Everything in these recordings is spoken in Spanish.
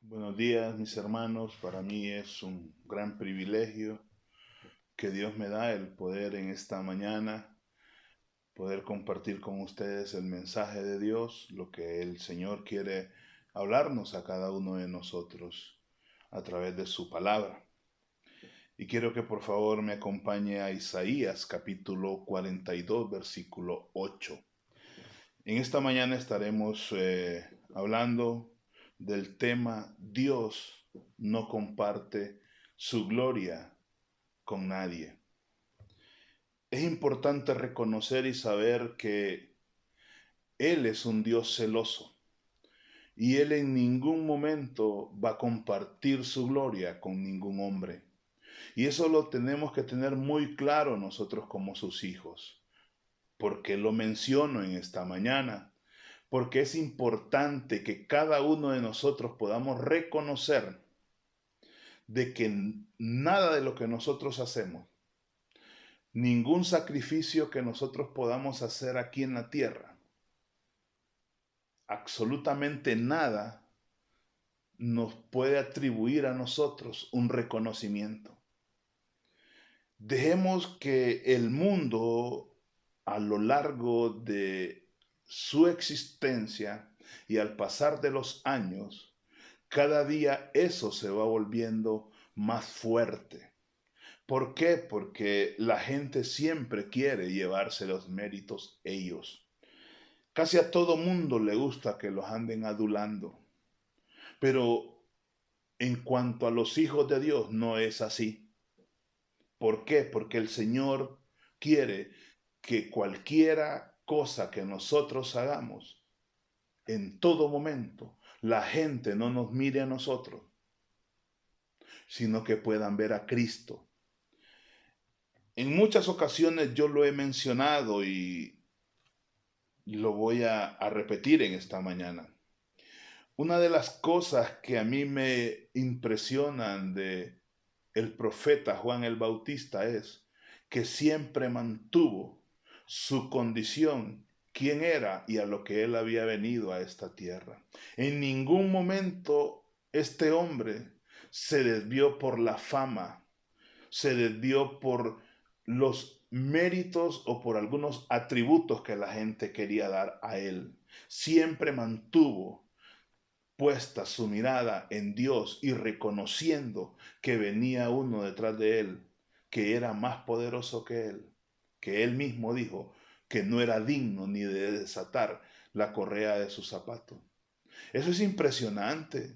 Buenos días, mis hermanos. Para mí es un gran privilegio que Dios me da el poder en esta mañana, poder compartir con ustedes el mensaje de Dios, lo que el Señor quiere hablarnos a cada uno de nosotros a través de su palabra. Y quiero que por favor me acompañe a Isaías capítulo 42, versículo 8. En esta mañana estaremos hablando del tema Dios no comparte su gloria con nadie. Es importante reconocer y saber que Él es un Dios celoso y Él en ningún momento va a compartir su gloria con ningún hombre. Y eso lo tenemos que tener muy claro nosotros como sus hijos. ¿Por qué lo menciono en esta mañana? Porque es importante que cada uno de nosotros podamos reconocer de que nada de lo que nosotros hacemos, ningún sacrificio que nosotros podamos hacer aquí en la tierra, absolutamente nada nos puede atribuir a nosotros un reconocimiento. Dejemos que el mundo a lo largo de su existencia y al pasar de los años, cada día eso se va volviendo más fuerte. ¿Por qué? Porque la gente siempre quiere llevarse los méritos ellos. Casi a todo mundo le gusta que los anden adulando. Pero en cuanto a los hijos de Dios no es así. ¿Por qué? Porque el Señor quiere que cualquiera cosa que nosotros hagamos, en todo momento, la gente no nos mire a nosotros, sino que puedan ver a Cristo. En muchas ocasiones yo lo he mencionado y lo voy a repetir en esta mañana. Una de las cosas que a mí me impresionan de el profeta Juan el Bautista es que siempre mantuvo su condición, quién era y a lo que él había venido a esta tierra. En ningún momento este hombre se desvió por la fama, se desvió por los méritos o por algunos atributos que la gente quería dar a él. Siempre mantuvo puesta su mirada en Dios y reconociendo que venía uno detrás de él, que era más poderoso que él mismo dijo que no era digno ni de desatar la correa de su zapato. Eso es impresionante.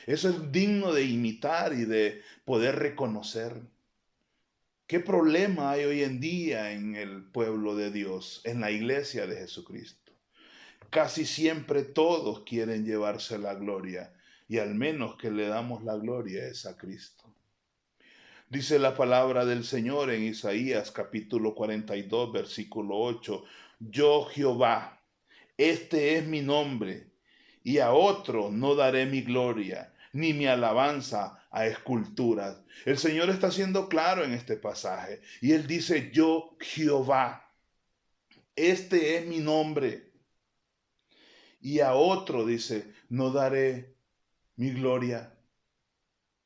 Eso es digno de imitar y de poder reconocer. ¿Qué problema hay hoy en día en el pueblo de Dios, en la iglesia de Jesucristo? Casi siempre todos quieren llevarse la gloria y al menos que le damos la gloria es a Cristo. Dice la palabra del Señor en Isaías capítulo 42, versículo 8, yo Jehová, este es mi nombre, y a otro no daré mi gloria, ni mi alabanza a esculturas. El Señor está siendo claro en este pasaje, y Él dice, yo Jehová, este es mi nombre, y a otro dice, no daré mi gloria,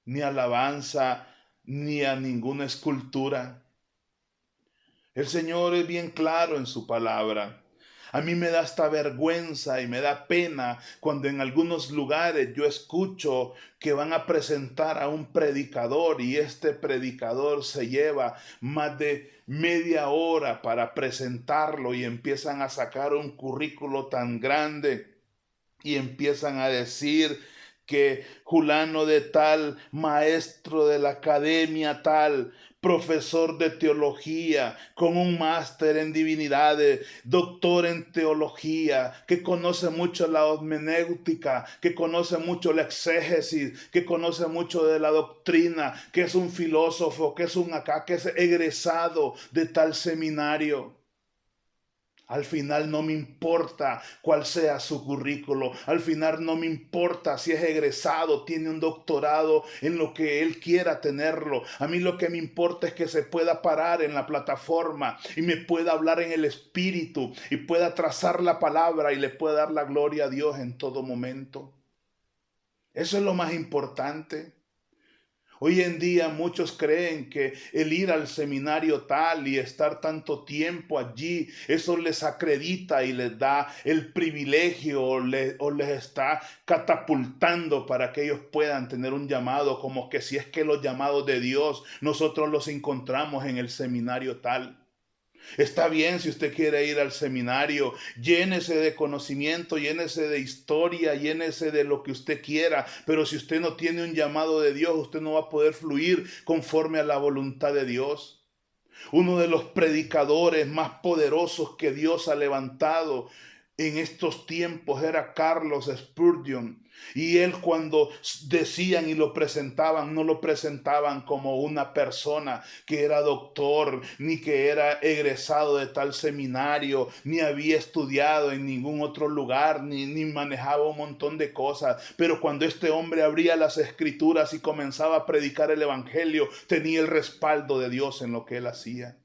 ni alabanza, ni a ninguna escultura. El Señor es bien claro en su palabra. A mí me da hasta vergüenza y me da pena cuando en algunos lugares yo escucho que van a presentar a un predicador y este predicador se lleva más de media hora para presentarlo y empiezan a sacar un currículo tan grande y empiezan a decir que Julano de tal, maestro de la academia tal, profesor de teología, con un máster en divinidades, doctor en teología, que conoce mucho la hermenéutica, que conoce mucho la exégesis, que conoce mucho de la doctrina, que es un filósofo, que es un acá, que es egresado de tal seminario. Al final no me importa cuál sea su currículo. Al final no me importa si es egresado, tiene un doctorado en lo que él quiera tenerlo. A mí lo que me importa es que se pueda parar en la plataforma y me pueda hablar en el espíritu y pueda trazar la palabra y le pueda dar la gloria a Dios en todo momento. Eso es lo más importante. Hoy en día muchos creen que el ir al seminario tal y estar tanto tiempo allí, eso les acredita y les da el privilegio o les está catapultando para que ellos puedan tener un llamado, como que si es que los llamados de Dios nosotros los encontramos en el seminario tal. Está bien si usted quiere ir al seminario, llénese de conocimiento, llénese de historia, llénese de lo que usted quiera, pero si usted no tiene un llamado de Dios, usted no va a poder fluir conforme a la voluntad de Dios. Uno de los predicadores más poderosos que Dios ha levantado en estos tiempos era Carlos Spurgeon. Y él cuando decían y lo presentaban, no lo presentaban como una persona que era doctor, ni que era egresado de tal seminario, ni había estudiado en ningún otro lugar, ni manejaba un montón de cosas. Pero cuando este hombre abría las escrituras y comenzaba a predicar el evangelio, tenía el respaldo de Dios en lo que él hacía.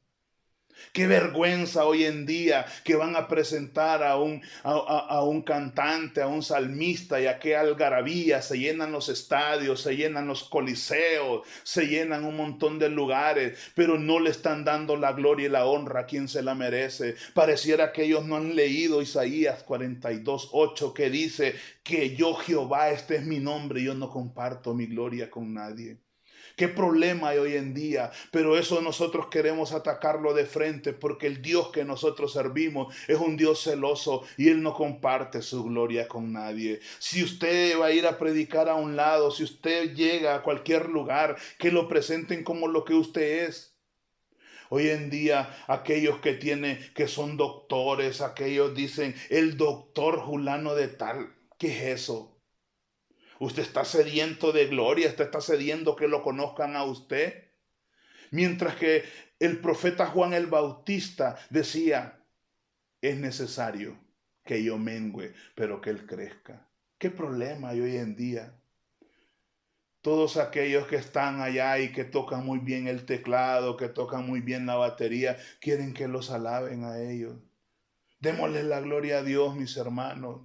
Qué vergüenza hoy en día que van a presentar a un cantante, a un salmista, y a qué algarabía, se llenan los estadios, se llenan los coliseos, se llenan un montón de lugares, pero no le están dando la gloria y la honra a quien se la merece. Pareciera que ellos no han leído Isaías 42:8, que dice que yo Jehová, este es mi nombre, y yo no comparto mi gloria con nadie. Qué problema hay hoy en día, pero eso nosotros queremos atacarlo de frente porque el Dios que nosotros servimos es un Dios celoso y Él no comparte su gloria con nadie. Si usted va a ir a predicar a un lado, si usted llega a cualquier lugar, que lo presenten como lo que usted es. Hoy en día aquellos que son doctores, aquellos dicen el doctor Julano de tal. ¿Qué es eso? Usted está sediento de gloria, usted está sediento que lo conozcan a usted. Mientras que el profeta Juan el Bautista decía, es necesario que yo mengüe, pero que él crezca. ¿Qué problema hay hoy en día? Todos aquellos que están allá y que tocan muy bien el teclado, que tocan muy bien la batería, quieren que los alaben a ellos. Démosle la gloria a Dios, mis hermanos.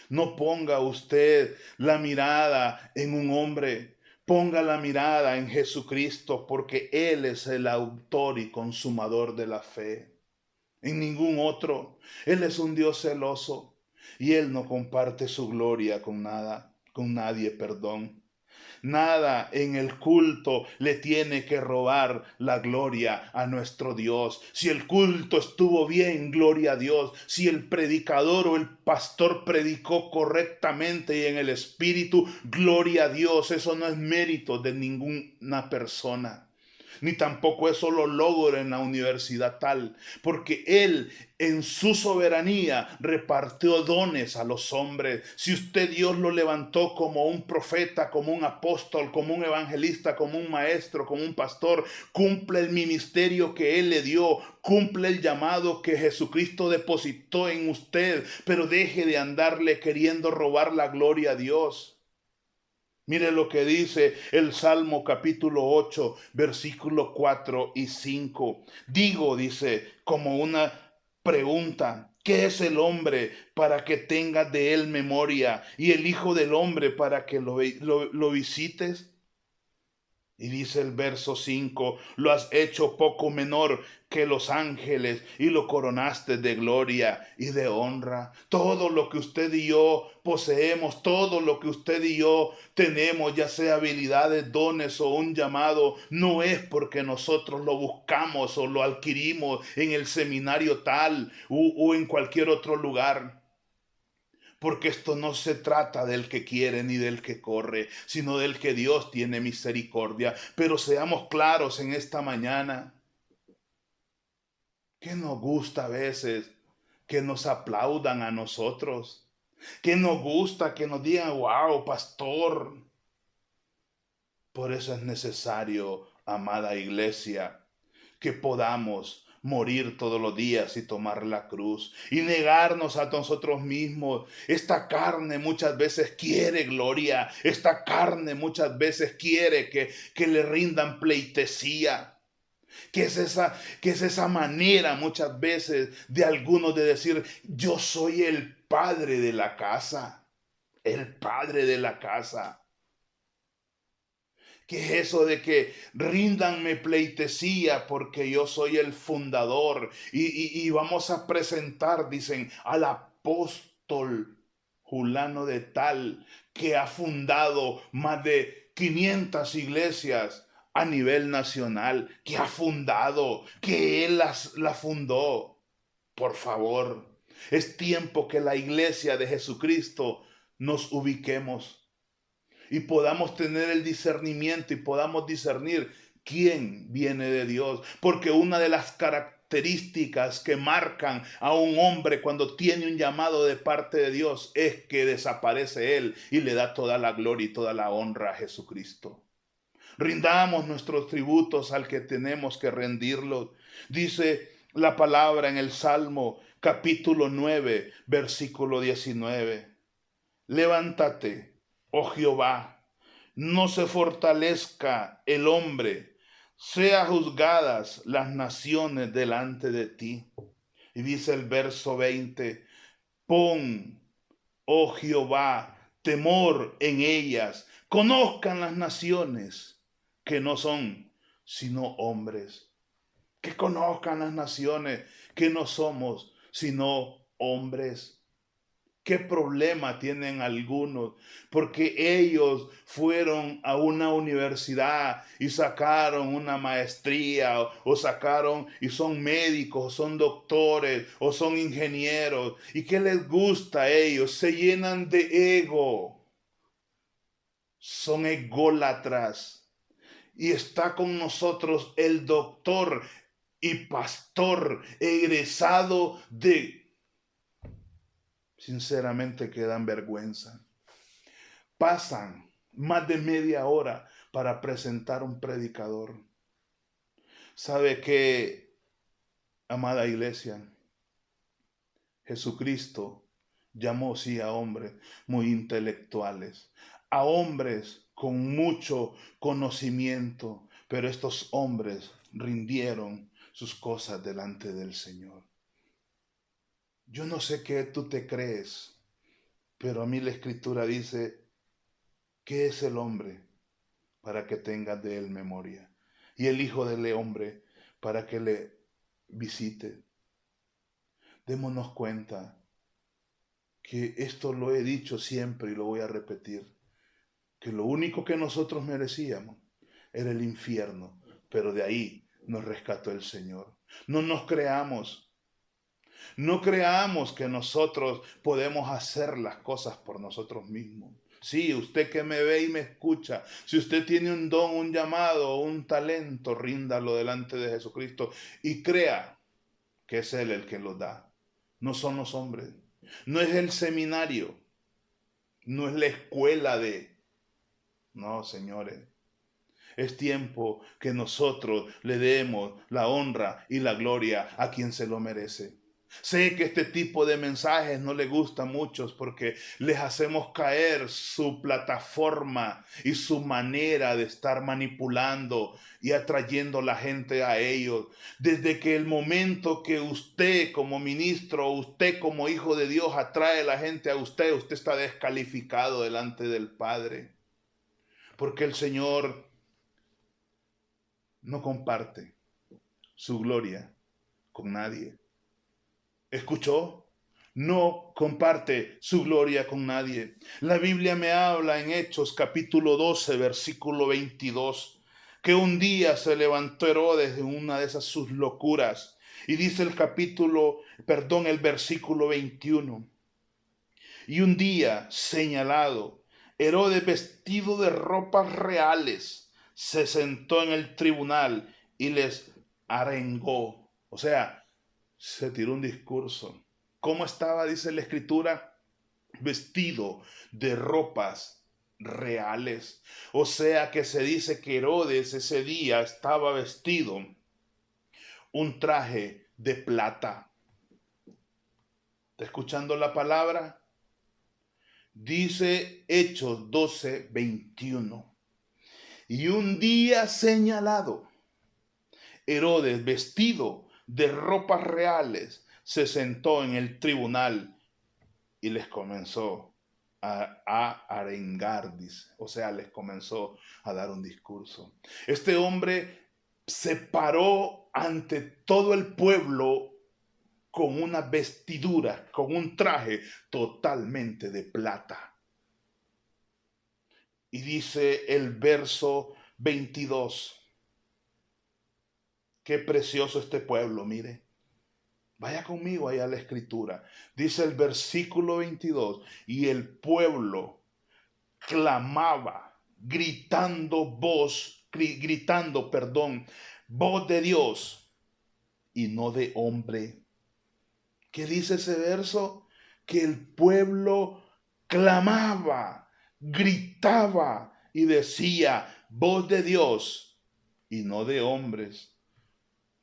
No ponga usted la mirada en un hombre, ponga la mirada en Jesucristo, porque Él es el autor y consumador de la fe. En ningún otro. Él es un Dios celoso y Él no comparte su gloria con nada, con nadie, perdón. Nada en el culto le tiene que robar la gloria a nuestro Dios. Si el culto estuvo bien, gloria a Dios. Si el predicador o el pastor predicó correctamente y en el Espíritu, gloria a Dios. Eso no es mérito de ninguna persona, ni tampoco eso lo logro en la universidad tal, porque Él en su soberanía repartió dones a los hombres. Si usted Dios lo levantó como un profeta, como un apóstol, como un evangelista, como un maestro, como un pastor, cumple el ministerio que Él le dio, cumple el llamado que Jesucristo depositó en usted, pero deje de andarle queriendo robar la gloria a Dios. Mire lo que dice el Salmo capítulo 8, versículo 4 y 5. Digo, dice, como una pregunta, ¿qué es el hombre para que tengas de él memoria? Y el Hijo del Hombre para que lo visites. Y dice el verso 5, lo has hecho poco menor que los ángeles y lo coronaste de gloria y de honra. Todo lo que usted y yo poseemos, todo lo que usted y yo tenemos, ya sea habilidades, dones o un llamado, no es porque nosotros lo buscamos o lo adquirimos en el seminario tal o en cualquier otro lugar. Porque esto no se trata del que quiere ni del que corre, sino del que Dios tiene misericordia. Pero seamos claros en esta mañana, que nos gusta a veces que nos aplaudan a nosotros, que nos gusta que nos digan, wow, pastor. Por eso es necesario, amada iglesia, que podamos morir todos los días y tomar la cruz y negarnos a nosotros mismos. Esta carne muchas veces quiere gloria, esta carne muchas veces quiere que le rindan pleitesía. Que es esa manera muchas veces de algunos de decir, yo soy el padre de la casa. el padre de la casa. ¿Qué es eso de que ríndanme pleitesía porque yo soy el fundador? Y vamos a presentar, dicen, al apóstol Julano de Tal, que ha fundado más de 500 iglesias a nivel nacional, que ha fundado, que él la fundó. Por favor, es tiempo que la iglesia de Jesucristo nos ubiquemos y podamos tener el discernimiento y podamos discernir quién viene de Dios. Porque una de las características que marcan a un hombre cuando tiene un llamado de parte de Dios es que desaparece él y le da toda la gloria y toda la honra a Jesucristo. Rindamos nuestros tributos al que tenemos que rendirlos. Dice la palabra en el Salmo capítulo 9, versículo 19. Levántate, oh Jehová, no se fortalezca el hombre, sean juzgadas las naciones delante de ti. Y dice el verso 20, pon, oh Jehová, temor en ellas, conozcan las naciones que no son sino hombres, que conozcan las naciones que no somos sino hombres. ¿Qué problema tienen algunos? Porque ellos fueron a una universidad y sacaron una maestría o sacaron y son médicos, o son doctores o son ingenieros. ¿Y qué les gusta a ellos? Se llenan de ego. Son ególatras. Y está con nosotros el doctor y pastor egresado de... Sinceramente que dan vergüenza. Pasan más de media hora para presentar un predicador. ¿Sabe qué, amada iglesia? Jesucristo llamó sí a hombres muy intelectuales, a hombres con mucho conocimiento, pero estos hombres rindieron sus cosas delante del Señor. Yo no sé qué tú te crees, pero a mí la Escritura dice, ¿qué es el hombre para que tengas de él memoria? Y el Hijo del Hombre para que le visite. Démonos cuenta que esto lo he dicho siempre y lo voy a repetir, que lo único que nosotros merecíamos era el infierno, pero de ahí nos rescató el Señor. No nos creamos. No creamos que nosotros podemos hacer las cosas por nosotros mismos. Sí, usted que me ve y me escucha, si usted tiene un don, un llamado, un talento, ríndalo delante de Jesucristo y crea que es Él el que lo da. No son los hombres. No es el seminario. No es la escuela de... No, señores. Es tiempo que nosotros le demos la honra y la gloria a quien se lo merece. Sé que este tipo de mensajes no le gusta a muchos porque les hacemos caer su plataforma y su manera de estar manipulando y atrayendo a la gente a ellos. Desde que el momento que usted como ministro, usted como hijo de Dios atrae a la gente a usted, usted está descalificado delante del Padre. Porque el Señor no comparte su gloria con nadie. ¿Escuchó? No comparte su gloria con nadie. La Biblia me habla en Hechos capítulo 12, versículo 22, que un día se levantó Herodes de una de esas sus locuras. Y dice el versículo 21. Y un día señalado, Herodes vestido de ropas reales, se sentó en el tribunal y les arengó. O sea, se tiró un discurso. ¿Cómo estaba? Dice la escritura, vestido de ropas reales. O sea que se dice que Herodes ese día estaba vestido un traje de plata. ¿Está escuchando la palabra? Dice Hechos 12, 21. Y un día señalado, Herodes, vestido de ropas reales, se sentó en el tribunal y les comenzó. a arengar, dice. O sea, les comenzó a dar un discurso. Este hombre se paró ante todo el pueblo con una vestidura, con un traje totalmente de plata. Y dice el verso 22, qué precioso este pueblo, mire. Vaya conmigo allá a la escritura. Dice el versículo 22, y el pueblo clamaba, voz de Dios y no de hombre. ¿Qué dice ese verso? Que el pueblo clamaba, gritaba y decía, voz de Dios y no de hombres.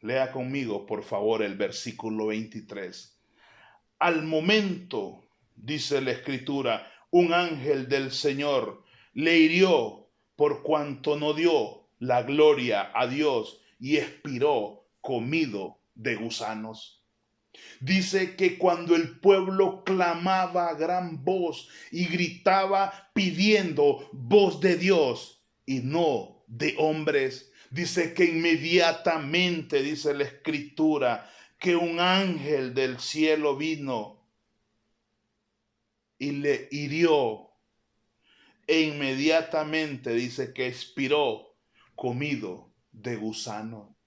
Lea conmigo, por favor, el versículo 23. Al momento, dice la escritura, un ángel del Señor le hirió por cuanto no dio la gloria a Dios y expiró comido de gusanos. Dice que cuando el pueblo clamaba a gran voz y gritaba pidiendo voz de Dios y no de hombres, dice que inmediatamente, dice la escritura, que un ángel del cielo vino y le hirió e inmediatamente dice que expiró comido de gusano.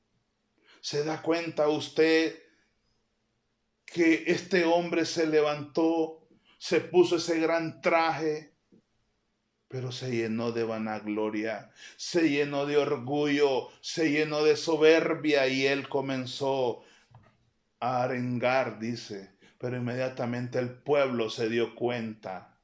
¿Se da cuenta usted que este hombre se levantó, se puso ese gran traje, pero se llenó de vanagloria, se llenó de orgullo, se llenó de soberbia y él comenzó a arengar, dice, pero inmediatamente el pueblo se dio cuenta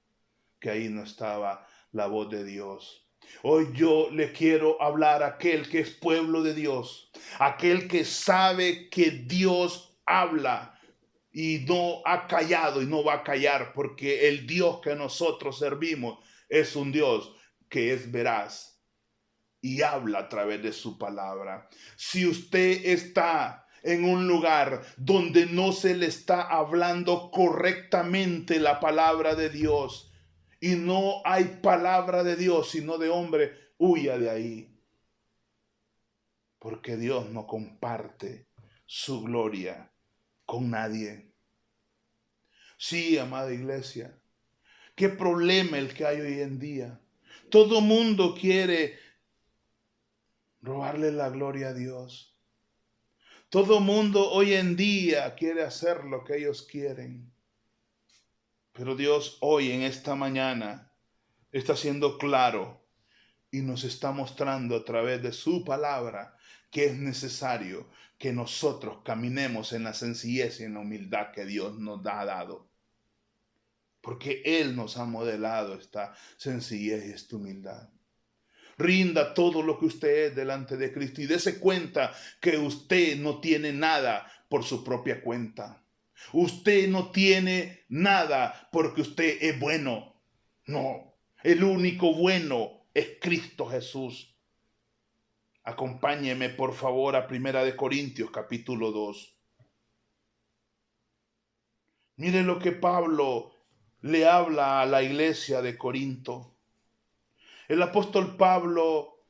que ahí no estaba la voz de Dios. Hoy yo le quiero hablar a aquel que es pueblo de Dios, aquel que sabe que Dios habla y no ha callado y no va a callar, porque el Dios que nosotros servimos es un Dios que es veraz y habla a través de su palabra. Si usted está en un lugar donde no se le está hablando correctamente la palabra de Dios y no hay palabra de Dios sino de hombre, huya de ahí, porque Dios no comparte su gloria con nadie. Sí, amada iglesia, qué problema el que hay hoy en día. Todo mundo quiere robarle la gloria a Dios. Todo mundo hoy en día quiere hacer lo que ellos quieren. Pero Dios hoy en esta mañana está siendo claro y nos está mostrando a través de su palabra que es necesario que nosotros caminemos en la sencillez y en la humildad que Dios nos ha dado. Porque Él nos ha modelado esta sencillez y esta humildad. Rinda todo lo que usted es delante de Cristo y dése cuenta que usted no tiene nada por su propia cuenta. Usted no tiene nada porque usted es bueno. No, el único bueno es Cristo Jesús. Acompáñeme por favor a 1 Corintios capítulo 2. Mire lo que Pablo le habla a la iglesia de Corinto. El apóstol Pablo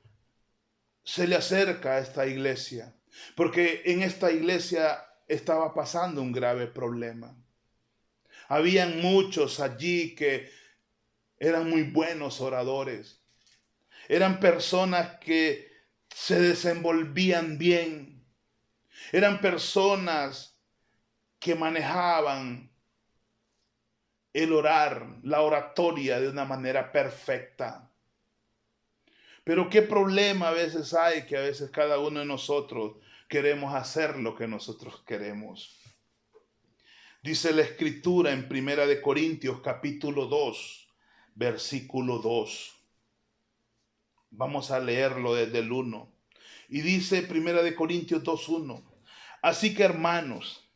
se le acerca a esta iglesia, porque en esta iglesia estaba pasando un grave problema. Habían muchos allí que eran muy buenos oradores. Eran personas que se desenvolvían bien. Eran personas que manejaban el orar, la oratoria de una manera perfecta. Pero qué problema a veces hay, que a veces cada uno de nosotros queremos hacer lo que nosotros queremos. Dice la escritura en 1 Corintios capítulo 2, versículo 2. Vamos a leerlo desde el 1. Y dice 1 Corintios 2:1. Así que hermanos,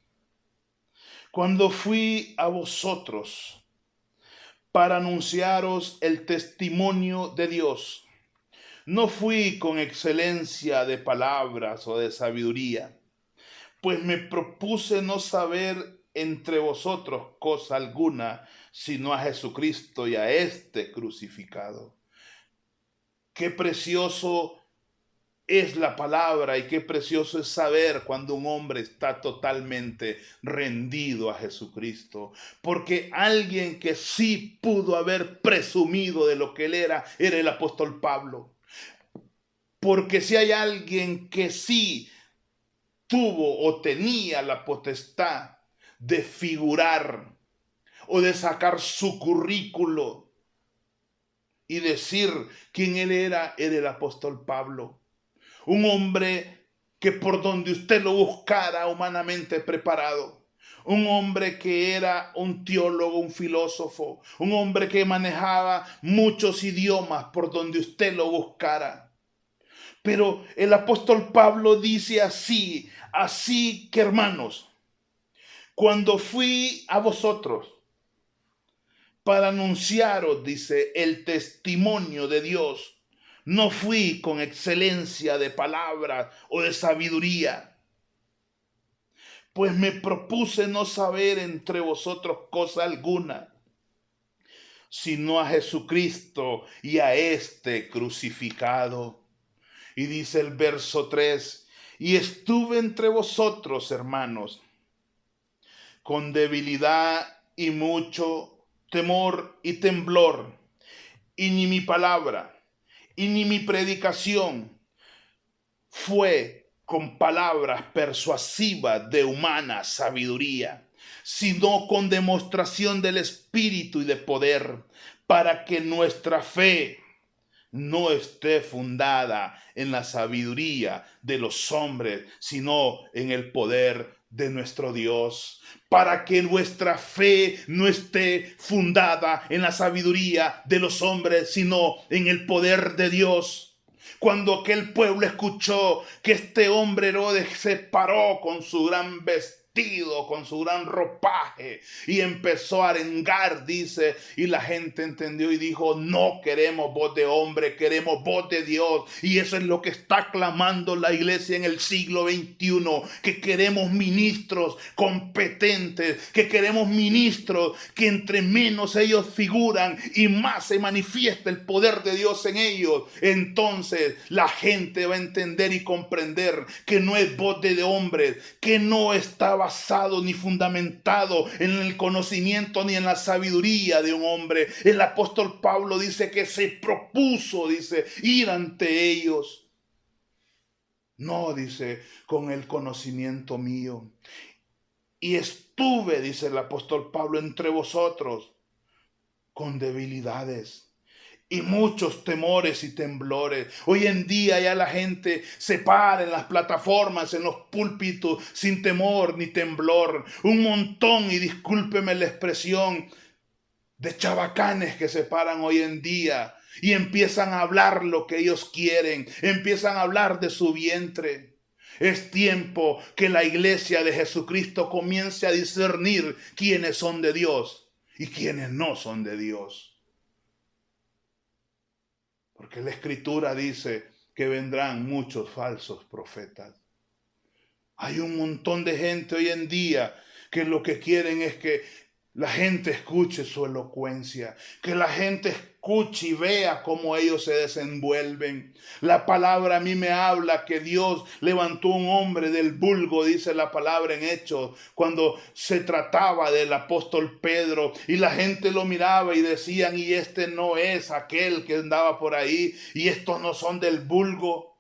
cuando fui a vosotros para anunciaros el testimonio de Dios, no fui con excelencia de palabras o de sabiduría, pues me propuse no saber entre vosotros cosa alguna, sino a Jesucristo y a este crucificado. Qué precioso es la palabra y qué precioso es saber cuando un hombre está totalmente rendido a Jesucristo. Porque alguien que sí pudo haber presumido de lo que él era el apóstol Pablo. Porque si hay alguien que sí tuvo o tenía la potestad de figurar o de sacar su currículo y decir quién él era el apóstol Pablo. Un hombre que por donde usted lo buscara humanamente preparado. Un hombre que era un teólogo, un filósofo. Un hombre que manejaba muchos idiomas por donde usted lo buscara. Pero el apóstol Pablo dice así que hermanos, cuando fui a vosotros para anunciaros, dice, el testimonio de Dios, no fui con excelencia de palabras o de sabiduría, pues me propuse no saber entre vosotros cosa alguna, sino a Jesucristo y a este crucificado. Y dice el verso 3, y estuve entre vosotros, hermanos, con debilidad y mucho temor y temblor, y ni mi palabra, y ni mi predicación fue con palabras persuasivas de humana sabiduría, sino con demostración del Espíritu y de poder, para que nuestra fe no esté fundada en la sabiduría de los hombres, sino en el poder de nuestro Dios. Para que nuestra fe no esté fundada en la sabiduría de los hombres, sino en el poder de Dios. Cuando aquel pueblo escuchó que este hombre Herodes se paró con su gran vestido, con su gran ropaje, y empezó a arengar, dice, y la gente entendió y dijo, no queremos voz de hombre, queremos voz de Dios. Y eso es lo que está clamando la iglesia en el siglo XXI, que queremos ministros competentes, que queremos ministros que entre menos ellos figuran y más se manifiesta el poder de Dios en ellos. Entonces la gente va a entender y comprender que no es voz de hombres, que no está basado ni fundamentado en el conocimiento ni en la sabiduría de un hombre. El apóstol Pablo dice que se propuso, dice, ir ante ellos. No, dice, con el conocimiento mío. Y estuve, dice el apóstol Pablo, entre vosotros con debilidades y muchos temores y temblores. Hoy en día ya la gente se para en las plataformas, en los púlpitos, sin temor ni temblor. Un montón, y discúlpeme la expresión, de chabacanes que se paran hoy en día y empiezan a hablar lo que ellos quieren, empiezan a hablar de su vientre. Es tiempo que la iglesia de Jesucristo comience a discernir quiénes son de Dios y quiénes no son de Dios. Porque la Escritura dice que vendrán muchos falsos profetas. Hay un montón de gente hoy en día que lo que quieren es que la gente escuche su elocuencia, que la gente escuche y vea cómo ellos se desenvuelven. La palabra a mí me habla que Dios levantó un hombre del vulgo, dice la palabra en Hechos, cuando se trataba del apóstol Pedro, y la gente lo miraba y decían, y este no es aquel que andaba por ahí, y estos no son del vulgo.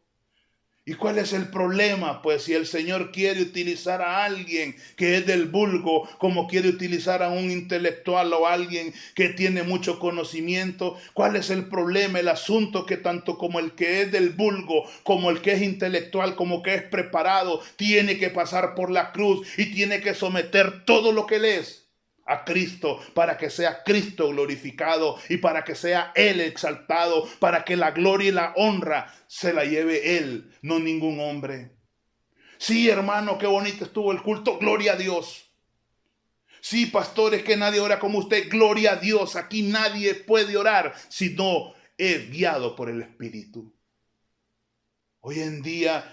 ¿Y cuál es el problema? Pues si el Señor quiere utilizar a alguien que es del vulgo, como quiere utilizar a un intelectual o a alguien que tiene mucho conocimiento, ¿cuál es el problema? El asunto que tanto como el que es del vulgo, como el que es intelectual, como que es preparado, tiene que pasar por la cruz y tiene que someter todo lo que él es a Cristo, para que sea Cristo glorificado y para que sea Él exaltado, para que la gloria y la honra se la lleve Él, no ningún hombre. Sí, hermano, qué bonito estuvo el culto, gloria a Dios. Sí, pastores, que nadie ora como usted, gloria a Dios. Aquí nadie puede orar si no es guiado por el Espíritu. Hoy en día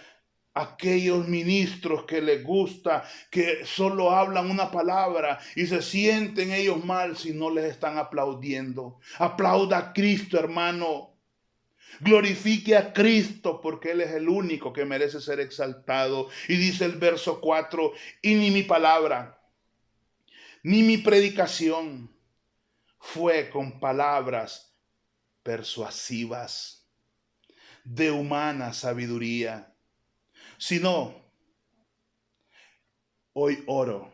aquellos ministros que les gusta, que solo hablan una palabra y se sienten ellos mal si no les están aplaudiendo. Aplauda a Cristo, hermano. Glorifique a Cristo porque Él es el único que merece ser exaltado. Y dice el verso 4, y ni mi palabra, ni mi predicación fue con palabras persuasivas de humana sabiduría, sino hoy oro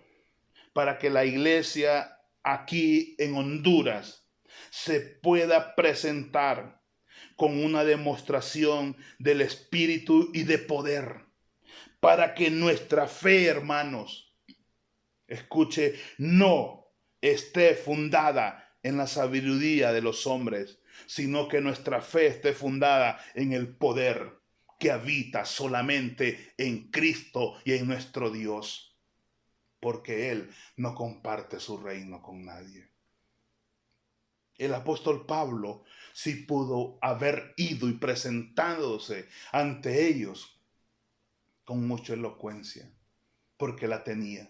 para que la iglesia aquí en Honduras se pueda presentar con una demostración del Espíritu y de poder, para que nuestra fe, hermanos, escuche, no esté fundada en la sabiduría de los hombres, sino que nuestra fe esté fundada en el poder que habita solamente en Cristo y en nuestro Dios, porque Él no comparte su reino con nadie. El apóstol Pablo sí pudo haber ido y presentándose ante ellos con mucha elocuencia, porque la tenía.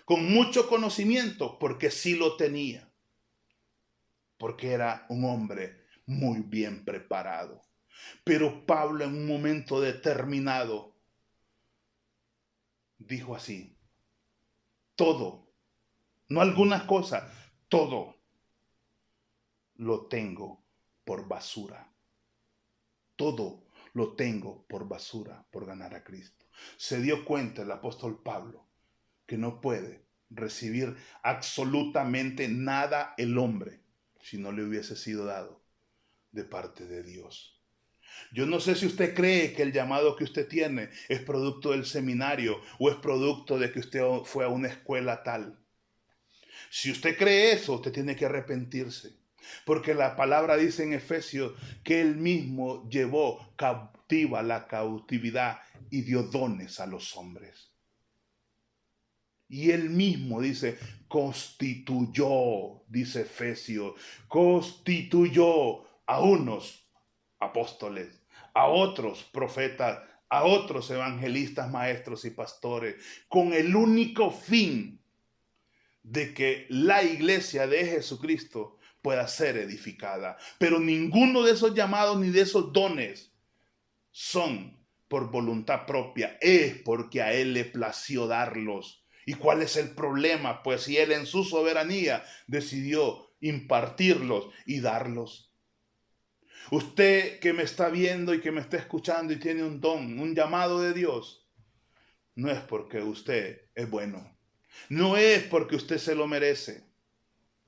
Con mucho conocimiento, porque sí lo tenía. Porque era un hombre muy bien preparado. Pero Pablo en un momento determinado dijo así, todo, no algunas cosas, todo lo tengo por basura. Todo lo tengo por basura por ganar a Cristo. Se dio cuenta el apóstol Pablo que no puede recibir absolutamente nada el hombre si no le hubiese sido dado de parte de Dios. Yo no sé si usted cree que el llamado que usted tiene es producto del seminario o es producto de que usted fue a una escuela tal. Si usted cree eso, usted tiene que arrepentirse. Porque la palabra dice en Efesios que Él mismo llevó cautiva la cautividad y dio dones a los hombres. Y Él mismo dice, constituyó, dice Efesios, constituyó a unos apóstoles, a otros profetas, a otros evangelistas, maestros y pastores, con el único fin de que la iglesia de Jesucristo pueda ser edificada. Pero ninguno de esos llamados ni de esos dones son por voluntad propia, es porque a Él le plació darlos. ¿Y cuál es el problema? Pues si Él en su soberanía decidió impartirlos y darlos. Usted que me está viendo y que me está escuchando y tiene un don, un llamado de Dios, no es porque usted es bueno. No es porque usted se lo merece.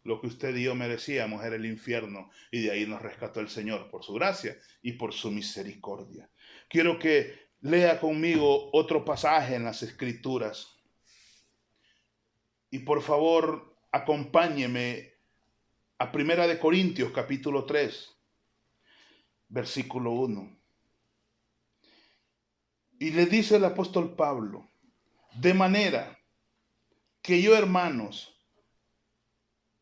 Lo que usted y yo merecíamos era el infierno y de ahí nos rescató el Señor por su gracia y por su misericordia. Quiero que lea conmigo otro pasaje en las Escrituras y por favor acompáñeme a Primera de Corintios capítulo 3, versículo 1. Y le dice el apóstol Pablo, de manera que yo, hermanos,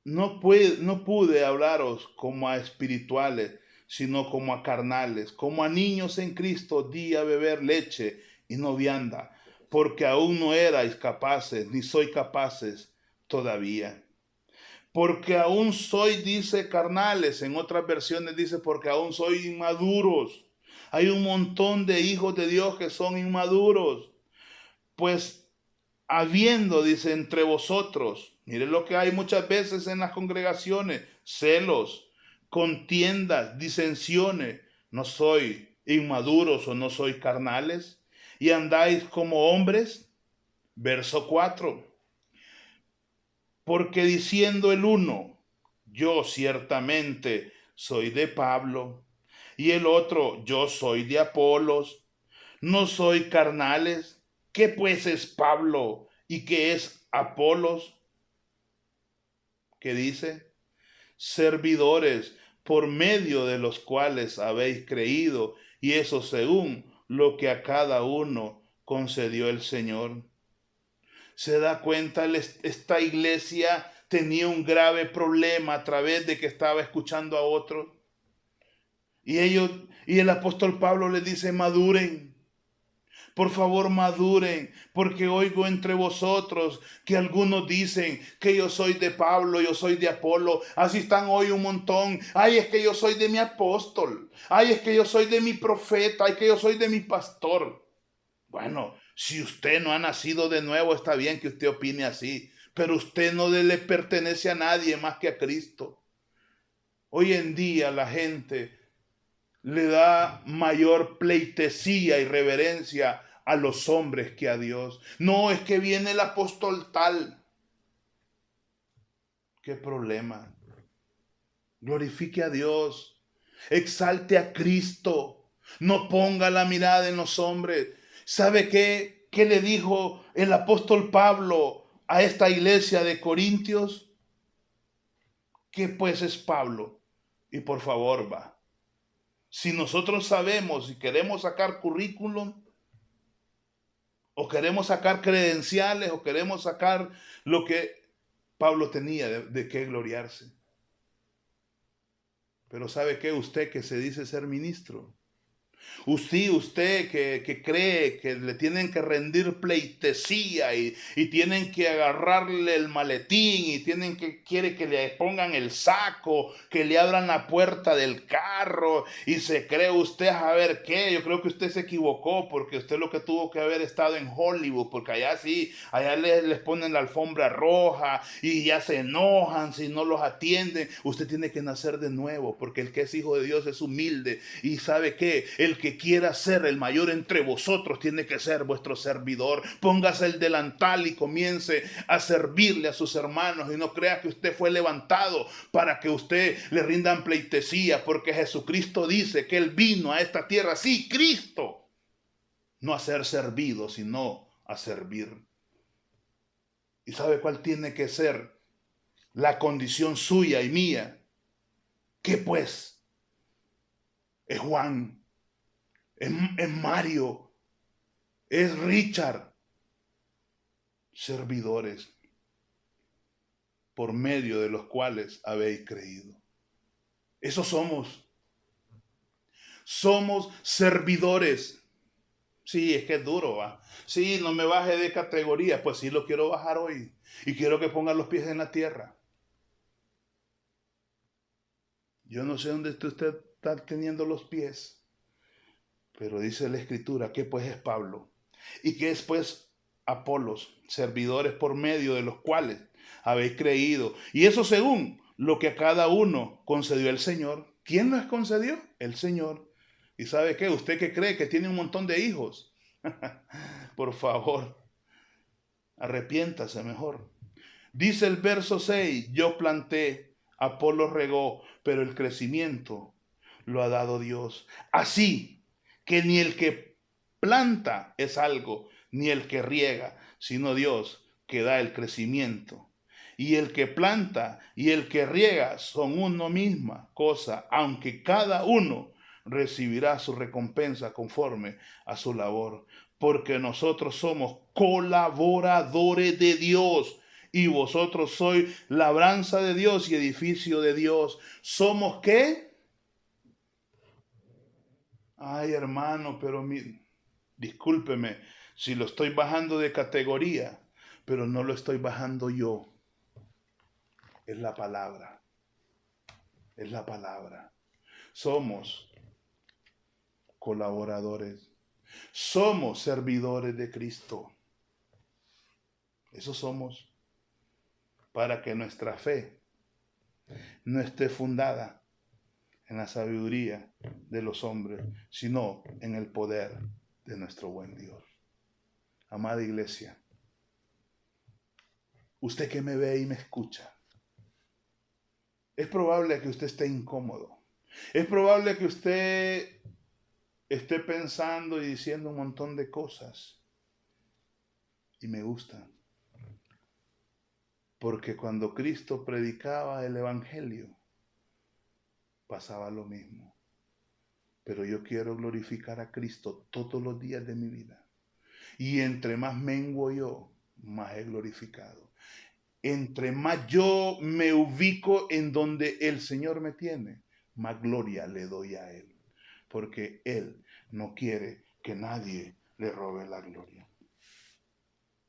no pude hablaros como a espirituales, sino como a carnales, como a niños en Cristo di a beber leche y no vianda, porque aún no erais capaces, ni sois capaces todavía. Porque aún soy, dice, carnales, en otras versiones dice, porque aún soy inmaduros. Hay un montón de hijos de Dios que son inmaduros. Pues habiendo, dice, entre vosotros, miren lo que hay muchas veces en las congregaciones, celos, contiendas, disensiones, no soy inmaduros o no soy carnales, y andáis como hombres. Verso 4, porque diciendo el uno, yo ciertamente soy de Pablo, y el otro, yo soy de Apolos, no soy carnales. ¿Qué pues es Pablo y qué es Apolos? ¿Qué dice? Servidores por medio de los cuales habéis creído, y eso según lo que a cada uno concedió el Señor. Se da cuenta, esta iglesia tenía un grave problema a través de que estaba escuchando a otros. Y el apóstol Pablo les dice, maduren. Por favor, maduren, porque oigo entre vosotros que algunos dicen que yo soy de Pablo, yo soy de Apolo. Así están hoy un montón. Ay, es que yo soy de mi apóstol. Ay, es que yo soy de mi profeta. Ay, que yo soy de mi pastor. Bueno, si usted no ha nacido de nuevo, está bien que usted opine así, pero usted no le pertenece a nadie más que a Cristo. Hoy en día la gente le da mayor pleitesía y reverencia a los hombres que a Dios. No, es que viene el apóstol tal. ¿Qué problema? Glorifique a Dios, exalte a Cristo, no ponga la mirada en los hombres. ¿Sabe qué? ¿Qué le dijo el apóstol Pablo a esta iglesia de Corintios? ¿Qué pues es Pablo? Y por favor, va. Si nosotros sabemos y queremos sacar currículum, o queremos sacar credenciales, o queremos sacar lo que Pablo tenía de qué gloriarse. Pero ¿sabe qué? Usted que se dice ser ministro, usted que cree que le tienen que rendir pleitesía y tienen que agarrarle el maletín y quiere que le pongan el saco, que le abran la puerta del carro y se cree usted a ver qué. Yo creo que usted se equivocó porque usted lo que tuvo que haber estado en Hollywood, porque allá sí, allá les ponen la alfombra roja y ya se enojan si no los atienden. Usted tiene que nacer de nuevo porque el que es hijo de Dios es humilde y sabe que el que quiera ser el mayor entre vosotros tiene que ser vuestro servidor. Póngase el delantal y comience a servirle a sus hermanos y no crea que usted fue levantado para que usted le rindan pleitesía, porque Jesucristo dice que Él vino a esta tierra, sí, Cristo, no a ser servido, sino a servir. ¿Y sabe cuál tiene que ser la condición suya y mía? ¿Qué pues? Es Juan, es Mario, es Richard, servidores por medio de los cuales habéis creído. Eso somos. Somos servidores. Sí, es que es duro, va. Sí, no me baje de categoría. Pues sí, lo quiero bajar hoy. Y quiero que ponga los pies en la tierra. Yo no sé dónde usted está teniendo los pies. Pero dice la Escritura que pues es Pablo. Y que es pues Apolos, servidores por medio de los cuales habéis creído. Y eso según lo que a cada uno concedió el Señor. ¿Quién nos concedió? El Señor. ¿Y sabe qué? Usted que cree que tiene un montón de hijos. Por favor, arrepiéntase mejor. Dice el verso 6, yo planté, Apolo regó, pero el crecimiento lo ha dado Dios. Así que ni el que planta es algo, ni el que riega, sino Dios que da el crecimiento. Y el que planta y el que riega son una misma cosa, aunque cada uno recibirá su recompensa conforme a su labor. Porque nosotros somos colaboradores de Dios y vosotros sois labranza de Dios y edificio de Dios. ¿Somos qué? Ay, hermano, pero discúlpeme si lo estoy bajando de categoría, pero no lo estoy bajando yo. Es la palabra. Es la palabra. Somos colaboradores. Somos servidores de Cristo. Eso somos. Para que nuestra fe no esté fundada en la sabiduría de los hombres, sino en el poder de nuestro buen Dios. Amada iglesia, usted que me ve y me escucha, es probable que usted esté incómodo. Es probable que usted esté pensando y diciendo un montón de cosas. Y me gusta. Porque cuando Cristo predicaba el Evangelio, pasaba lo mismo. Pero yo quiero glorificar a Cristo todos los días de mi vida. Y entre más menguo yo, más he glorificado. Entre más yo me ubico en donde el Señor me tiene, más gloria le doy a Él. Porque Él no quiere que nadie le robe la gloria.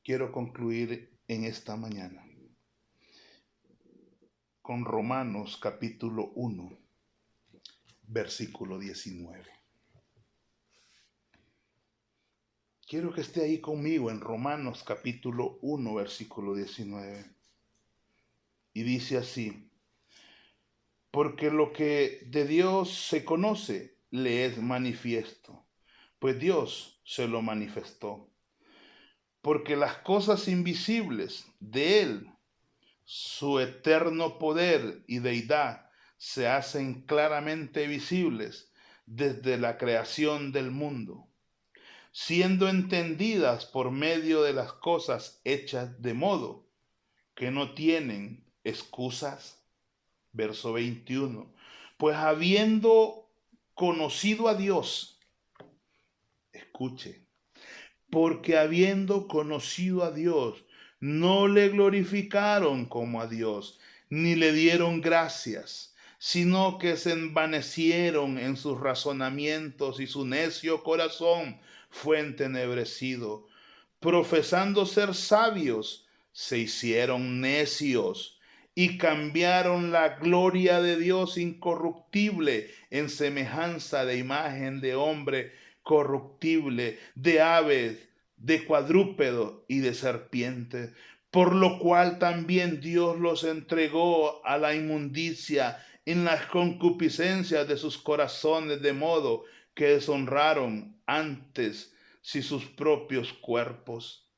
Quiero concluir en esta mañana con Romanos capítulo 1, versículo 19. Quiero que esté ahí conmigo en Romanos capítulo 1, versículo 19. Y dice así: porque lo que de Dios se conoce le es manifiesto, pues Dios se lo manifestó. Porque las cosas invisibles de Él, su eterno poder y deidad, se hacen claramente visibles desde la creación del mundo, siendo entendidas por medio de las cosas hechas, de modo que no tienen excusas. Verso 21. Pues habiendo conocido a Dios, escuche, porque habiendo conocido a Dios, no le glorificaron como a Dios, ni le dieron gracias, sino que se envanecieron en sus razonamientos y su necio corazón fue entenebrecido. Profesando ser sabios, se hicieron necios y cambiaron la gloria de Dios incorruptible en semejanza de imagen de hombre corruptible, de aves, de cuadrúpedos y de serpientes, por lo cual también Dios los entregó a la inmundicia en las concupiscencias de sus corazones, de modo que deshonraron antes si sus propios cuerpos.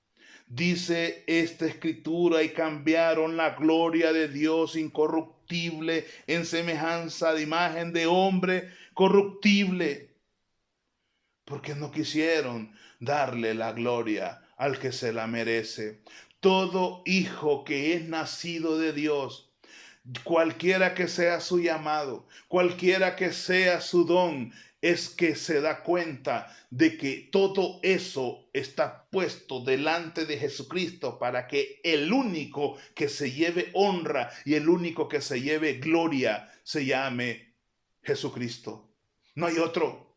Dice esta escritura: y cambiaron la gloria de Dios incorruptible en semejanza de imagen de hombre corruptible, porque no quisieron darle la gloria al que se la merece. Todo hijo que es nacido de Dios, cualquiera que sea su llamado, cualquiera que sea su don, es que se da cuenta de que todo eso está puesto delante de Jesucristo para que el único que se lleve honra y el único que se lleve gloria se llame Jesucristo. No hay otro.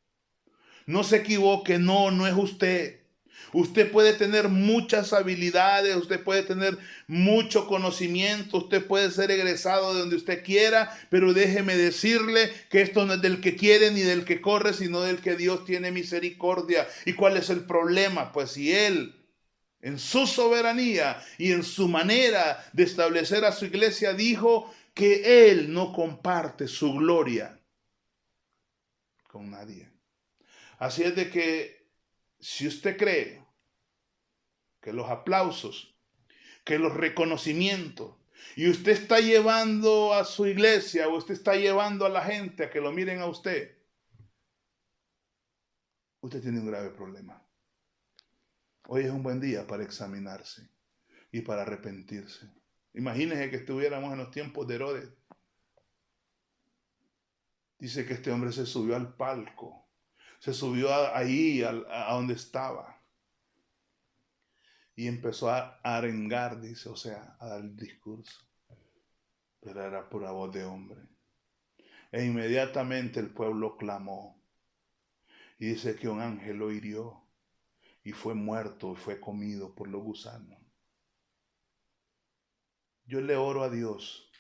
No se equivoque, no es usted. Usted puede tener muchas habilidades, usted puede tener mucho conocimiento, usted puede ser egresado de donde usted quiera, pero déjeme decirle que esto no es del que quiere ni del que corre, sino del que Dios tiene misericordia. ¿Y cuál es el problema? Pues si Él, en su soberanía y en su manera de establecer a su iglesia, dijo que Él no comparte su gloria con nadie. Así es de que si usted cree que los aplausos, que los reconocimientos, y usted está llevando a su iglesia o usted está llevando a la gente a que lo miren a usted, usted tiene un grave problema. Hoy es un buen día para examinarse y para arrepentirse. Imagínense que estuviéramos en los tiempos de Herodes. Dice que este hombre se subió al palco, se subió ahí a donde estaba y empezó a arengar, dice, o sea, a dar el discurso. Pero era pura voz de hombre. E inmediatamente el pueblo clamó. Y dice que un ángel lo hirió y fue muerto y fue comido por los gusanos. Yo le oro a Dios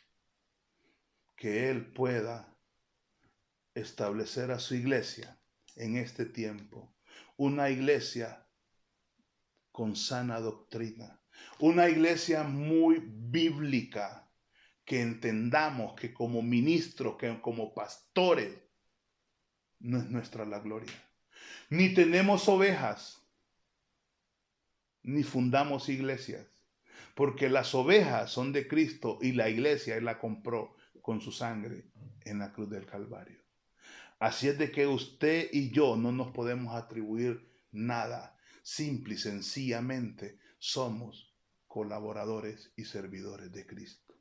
que Él pueda establecer a su iglesia en este tiempo. Una iglesia con sana doctrina. Una iglesia muy bíblica, que entendamos que como ministros, que como pastores, no es nuestra la gloria. Ni tenemos ovejas, ni fundamos iglesias, porque las ovejas son de Cristo y la iglesia Él la compró con su sangre en la cruz del Calvario. Así es de que usted y yo no nos podemos atribuir nada. Simple y sencillamente somos colaboradores y servidores de Cristo.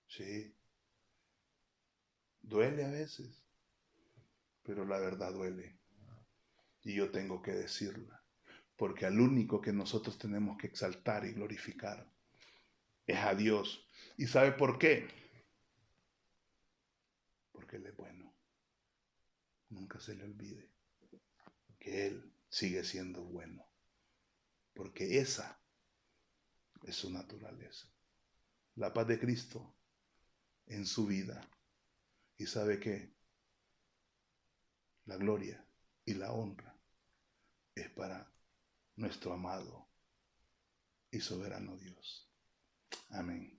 Sí, duele a veces, pero la verdad duele. Y yo tengo que decirla, porque al único que nosotros tenemos que exaltar y glorificar es a Dios. ¿Y sabe por qué? Porque Él es bueno. Nunca se le olvide que Él sigue siendo bueno, porque esa es su naturaleza. La paz de Cristo en su vida. Y sabe que la gloria y la honra es para nuestro amado y soberano Dios. Amén.